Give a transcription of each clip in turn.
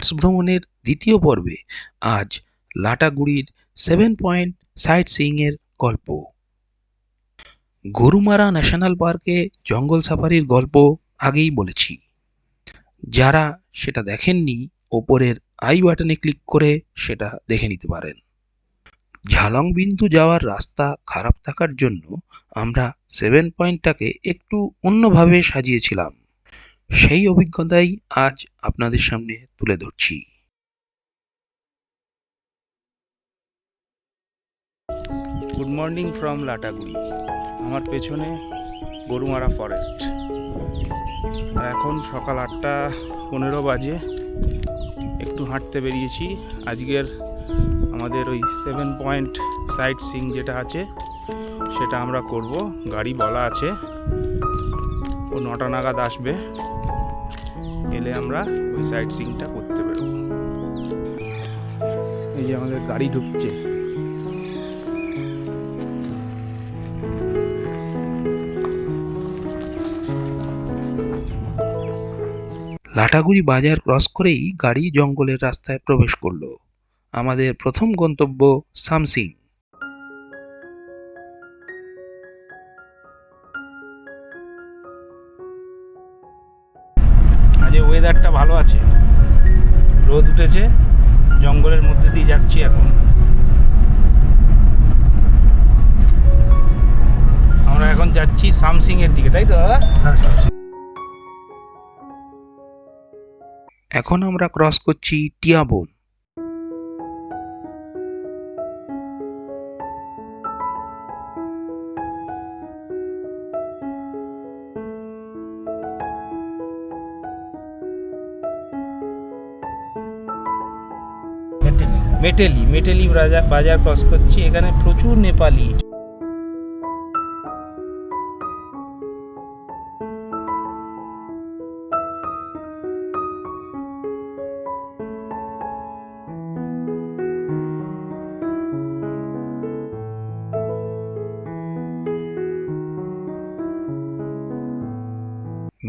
ডুয়ার্স ভ্রমণের দ্বিতীয় পর্বে আজ লাটাগুড়ির 7 পয়েন্ট সাইট সিইংয়ের গল্প। গরুমারা ন্যাশনাল পার্কে জঙ্গল সাফারির গল্প আগেই বলেছি। যারা সেটা দেখেননি, ওপরের আই বাটনে ক্লিক করে সেটা দেখে নিতে পারেন। ঝালং বিন্দু যাওয়ার রাস্তা খারাপ থাকার জন্য আমরা 7 পয়েন্টটাকে একটু অন্যভাবে সাজিয়েছিলাম। সেই অভিজ্ঞতাই আজ আপনাদের সামনে তুলে ধরছি। Good morning from Lataguri. আমার পেছনে গরুমারা ফরেস্ট। আর এখন সকাল 8:15 বাজে। একটু হাঁটতে বেরিয়েছি। আজকের আমাদের ওই 7 পয়েন্ট সাইট সিইং যেটা আছে সেটা আমরা করব। গাড়ি বলা আছে ও 9টা নাগাদ আসবে, এলে আমরা ওই সাইট সিইংটা করতে বেরোবো। এই যে আমাদের গাড়ি ঢুকছে। লাটাগুড়ি বাজার ক্রস করেই গাড়ি জঙ্গলের রাস্তায় প্রবেশ করলো। আমাদের প্রথম গন্তব্য সামসিং। আজ ওয়েদারটা ভালো আছে, রোদ উঠেছে, জঙ্গলের মধ্যে দিয়ে যাচ্ছি এখন। আমরা এখন যাচ্ছি সামসিং এর দিকে, তাই তো দাদা? এখন আমরা ক্রস করছি টিয়াবন। মেটেলি বাজার ক্রস করছি। এখানে প্রচুর নেপালি।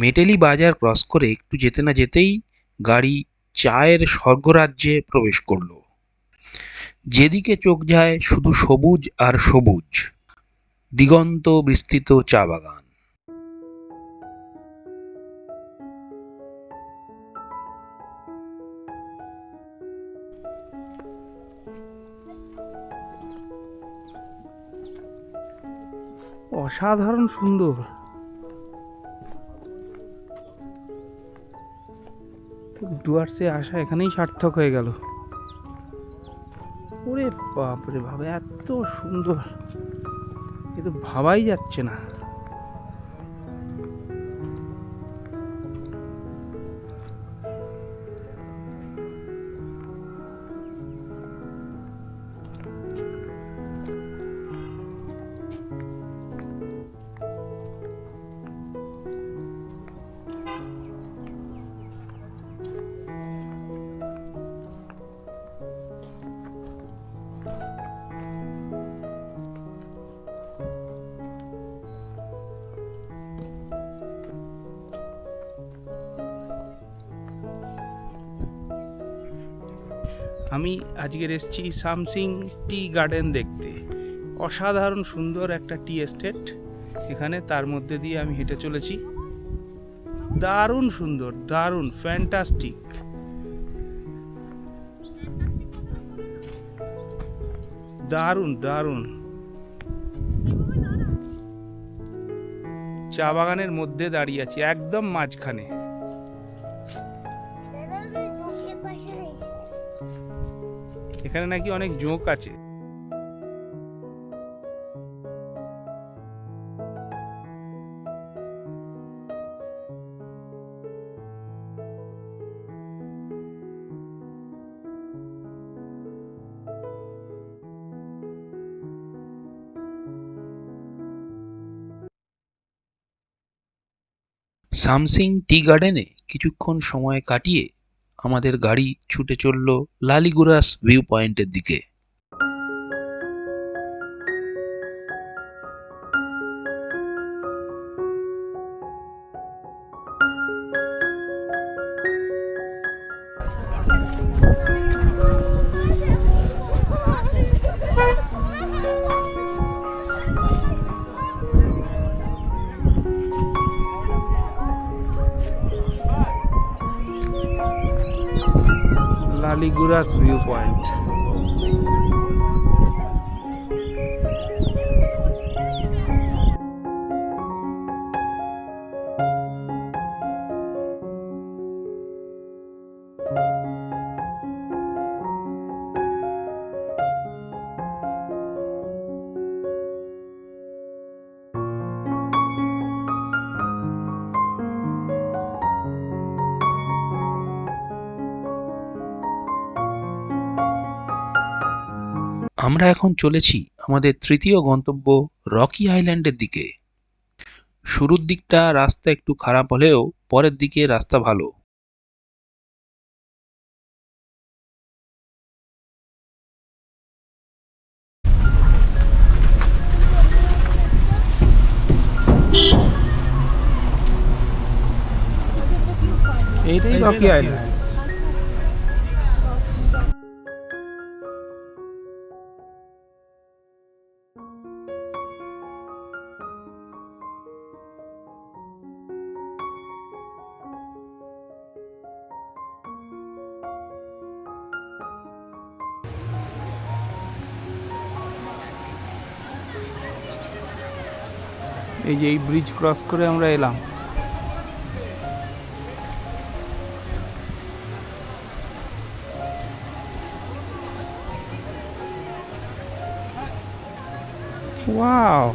মেটেলি বাজার ক্রস করে একটু যেতে না যেতেই গাড়ি চায়ের স্বর্গরাজ্যে প্রবেশ করলো। যেদিকে চোখ যায় শুধু সবুজ আর সবুজ, দিগন্ত বিস্তৃত চা বাগান। অসাধারণ সুন্দর। ডুয়ার্সে আসা এখানেই সার্থক হয়ে গেল। ওরে বাপরে বাবা, এত সুন্দর, এ তো ভাবাই যাচ্ছে না। আমি আজকের এসেছি সামসিং টি গার্ডেন দেখতে। অসাধারণ সুন্দর একটা টি এস্টেট এখানে, তার মধ্যে দিয়ে আমি হেঁটে চলেছি। দারুণ সুন্দর, দারুণ, ফ্যান্টাস্টিক। দারুণ দারুণ। চা বাগানের মধ্যে দাঁড়িয়ে আছি, একদম মাঝখানে। এখানে নাকি অনেক জোঁক আছে। সামসিং টি গার্ডেনে কিছুক্ষণ সময় কাটিয়ে আমাদের গাড়ি ছুটে চলল লালিগুরাস ভিউ পয়েন্টের দিকে। কালিগুরাস ভিউ পয়েন্ট। আমরা এখন চলেছি আমাদের তৃতীয় গন্তব্য রকি আইল্যান্ডের দিকে। শুরুর দিকটা রাস্তা একটু খারাপ হলেও পরের দিকে রাস্তা ভালো। এইটাই রকি আইল্যান্ড। এই যে এই ব্রিজ ক্রস করে আমরা এলাম। ওয়াও,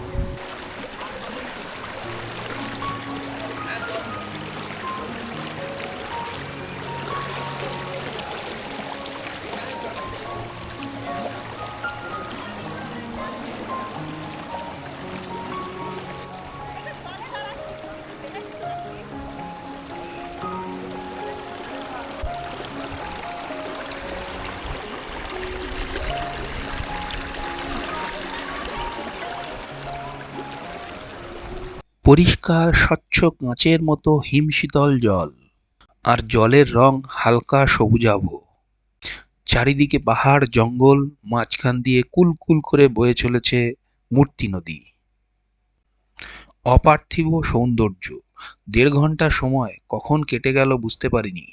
পরিষ্কার স্বচ্ছ কাঁচের মতো হিমশীতল জল, আর জলের রং হালকা সবুজাভ। চারিদিকে পাহাড় জঙ্গল, মাঝখান দিয়ে কুলকুল করে বয়ে চলেছে মূর্তি নদী। অপার্থিব সৌন্দর্য। ১.৫ ঘন্টা সময় কখন কেটে গেল বুঝতে পারিনি।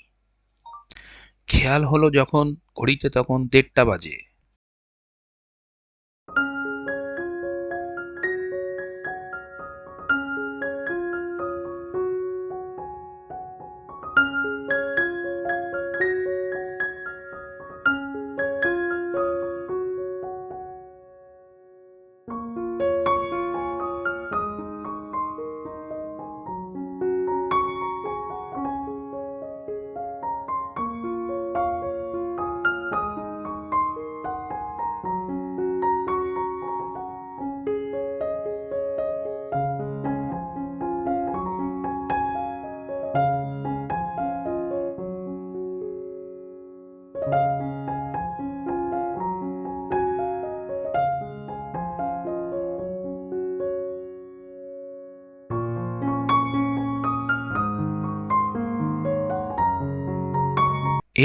খেয়াল হলো যখন ঘড়িতে তখন ১:৩০ বাজে।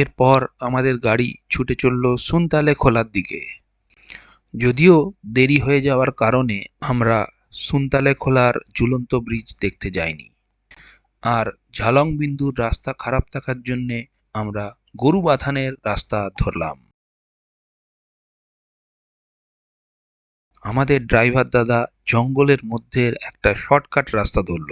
এরপর আমাদের গাড়ি ছুটে চলল সুনতালে খোলার দিকে। যদিও দেরি হয়ে যাওয়ার কারণে আমরা সুনতালে খোলার ঝুলন্ত ব্রিজ দেখতে যাইনি, আর ঝালং বিন্দুর রাস্তা খারাপ থাকার জন্যে আমরা গরুবাথানের রাস্তা ধরলাম। আমাদের ড্রাইভার দাদা জঙ্গলের মধ্যে একটা শর্টকাট রাস্তা ধরল।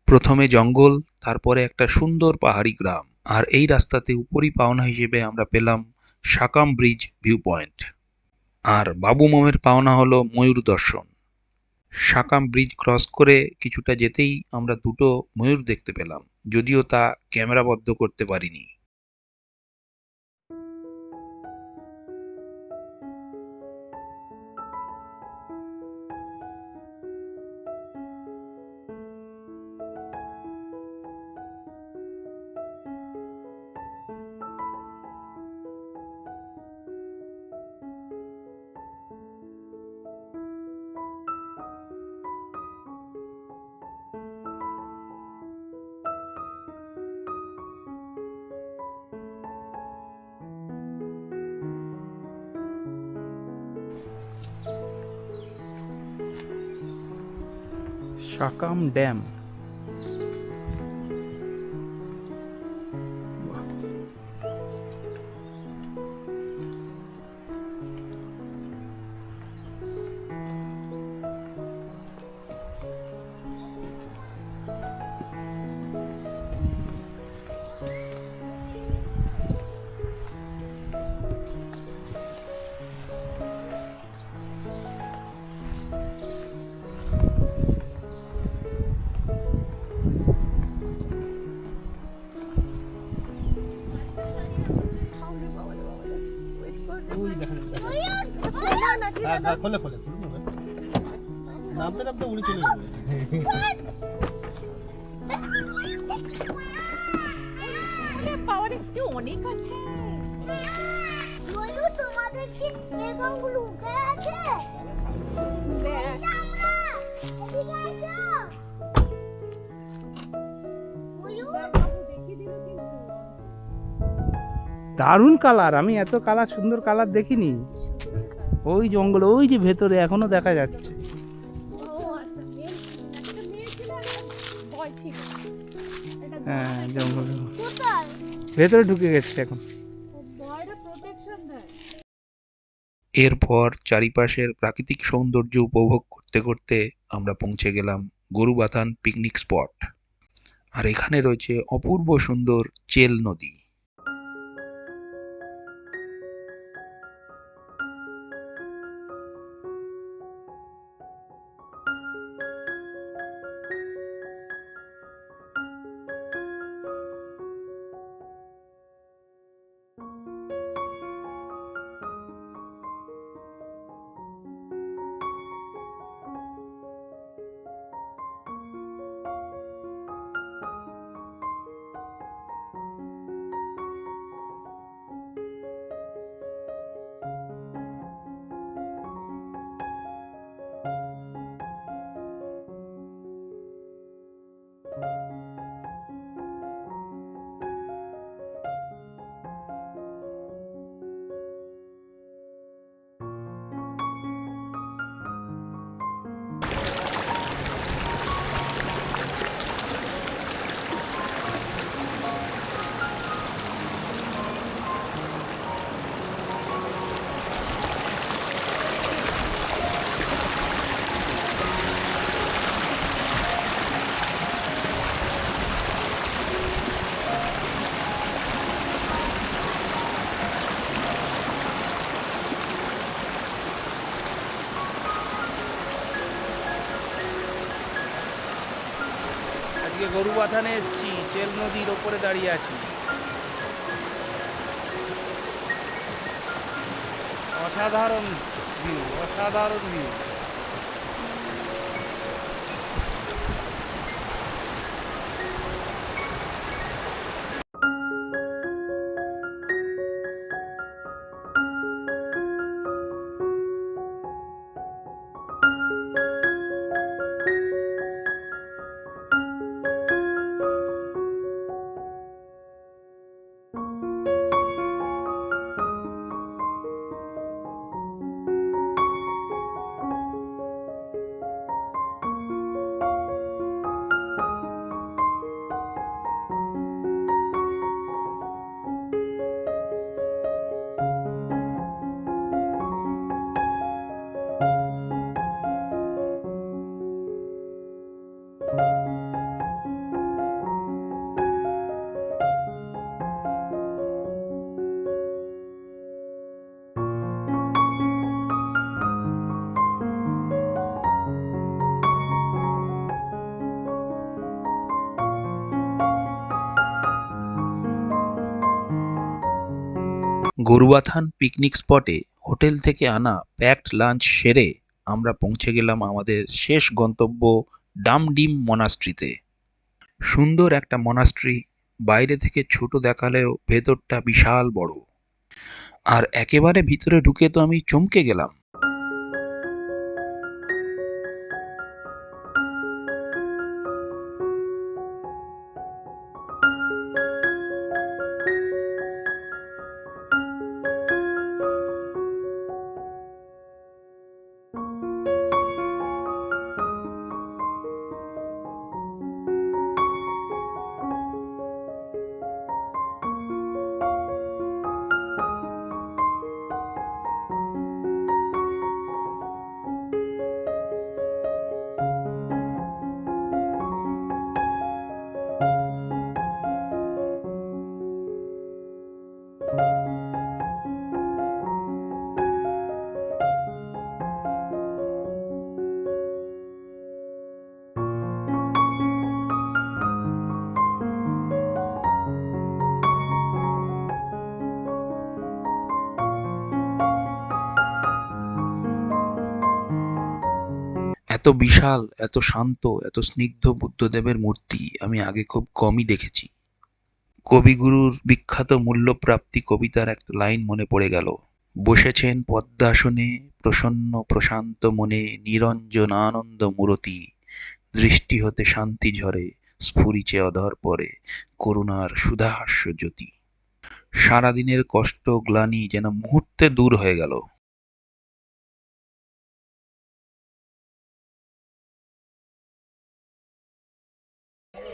প্রথমে জঙ্গল, তারপরে একটা সুন্দর পাহাড়ি গ্রাম, আর এই রাস্তাতে উপরি পাওনা হিসেবে আমরা পেলাম সাকাম ব্রিজ ভিউ পয়েন্ট। আর বাবু মামের পাওনা হলো ময়ূর দর্শন। সাকাম ব্রিজ ক্রস করে কিছুটা যেতেই আমরা দুটো ময়ূর দেখতে পেলাম, যদিও তা ক্যামেরাবদ্ধ করতে পারিনি। সাকাম ড্যাম। দেখা যাবে হ্যাঁ খোলে খোলে নামতে নামতে উড়ে চলে যাবে। পাওয়ার একটু অনেক আছে। তোমাদের কি বেগমগুলো উঠে আছে? দারুণ কালার, আমি এত কালার, সুন্দর কালার দেখিনি। ওই জঙ্গল, ওই যে ভেতরে এখনো দেখা যাচ্ছে। হ্যাঁ জঙ্গল ভেতরে ঢুকে গেছে এখন। এরপর চারিপাশের প্রাকৃতিক সৌন্দর্য উপভোগ করতে করতে আমরা পৌঁছে গেলাম গরুবাথান পিকনিক স্পট। আর এখানে রয়েছে অপূর্ব সুন্দর চেল নদী। আজকে গরুবাথানে এসেছি, চেল নদীর ওপরে দাঁড়িয়ে আছি। অসাধারণ ভিউ, অসাধারণ ভিউ। গরুবাথান পিকনিক স্পটে হোটেল থেকে আনা প্যাকড লাঞ্চ সেরে আমরা পৌঁছে গেলাম আমাদের শেষ গন্তব্য ডামডিম মনাস্ট্রিতে। সুন্দর একটা মনাস্ট্রি, বাইরে থেকে ছোট দেখালেও ভেতরটা বিশাল বড়। আর একেবারে ভিতরে ঢুকে তো আমি চমকে গেলাম। এত বিশাল, এত শান্ত, এত স্নিগ্ধ বুদ্ধদেবের মূর্তি আমি আগে খুব কমই দেখেছি। কবিগুরুর বিখ্যাত মূল্যপ্রাপ্তি কবিতার একটা লাইন মনে পড়ে গেল। বসেছেন পদ্মাসনে প্রসন্ন প্রশান্ত মনে নিরঞ্জনানন্দ মূরতি, দৃষ্টি হতে শান্তি ঝরে স্ফুরিছে অধর পরে করুণার সুধাহাস্য জ্যোতি। সারাদিনের কষ্ট গ্লানি যেন মুহূর্তে দূর হয়ে গেল।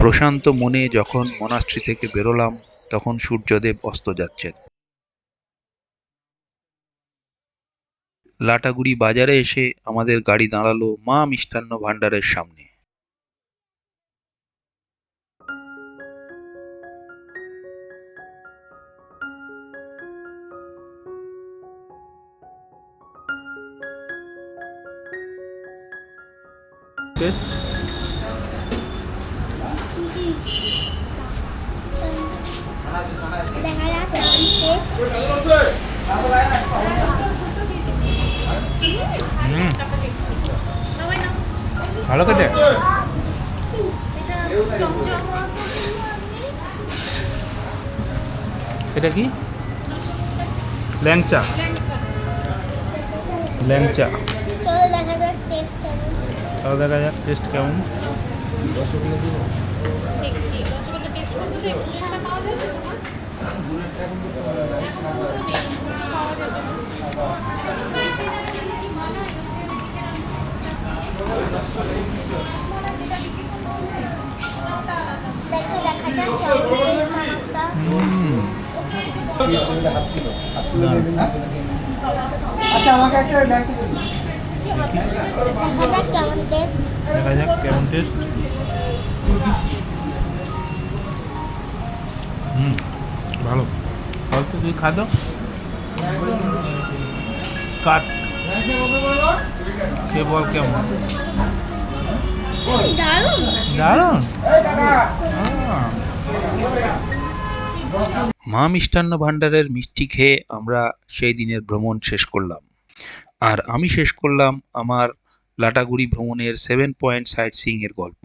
প্রশান্ত মনে যখন মনাস্ট্রি থেকে বেরোলাম তখন সূর্যদেব অস্ত যাচ্ছেন। লাটাগুড়ি বাজারে এসে আমাদের গাড়ি দাঁড়ালো মা মিষ্টান্ন ভাণ্ডারের সামনে। টেস্ট দেখা যাক কেমন টেস্ট। ভালো খেতে। এটা কি? ল্যাংচা। ল্যাংচা। চলো দেখা যাক টেস্ট কেমন। তাও দেখা যাক টেস্ট কেমন। দেখা যাক কেমন টেস্ট আমারটা। আচ্ছা আমাকে একটা ল্যাংচা দিন। দেখা যাক কেমন টেস্ট। দেখা যাক কেমন টেস্ট। ভালো। বল তো তুই খাদ্য কাট খেয়ে বল কেমন। দারুণ। দারুণ। মা মিষ্টান্ন ভাণ্ডারের মিষ্টি খেয়ে আমরা সেই দিনের ভ্রমণ শেষ করলাম। আর আমি শেষ করলাম আমার লাটাগুড়ি ভ্রমণের 7 পয়েন্ট সাইট সিইং এর গল্প।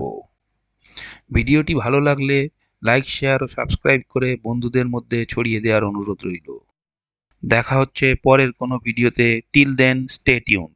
ভিডিওটি ভালো লাগলে লাইক, শেয়ার ও সাবস্ক্রাইব করে বন্ধুদের মধ্যে ছড়িয়ে দেওয়ার অনুরোধ রইল। দেখা হচ্ছে পরের কোনো ভিডিওতে। Till then stay tuned.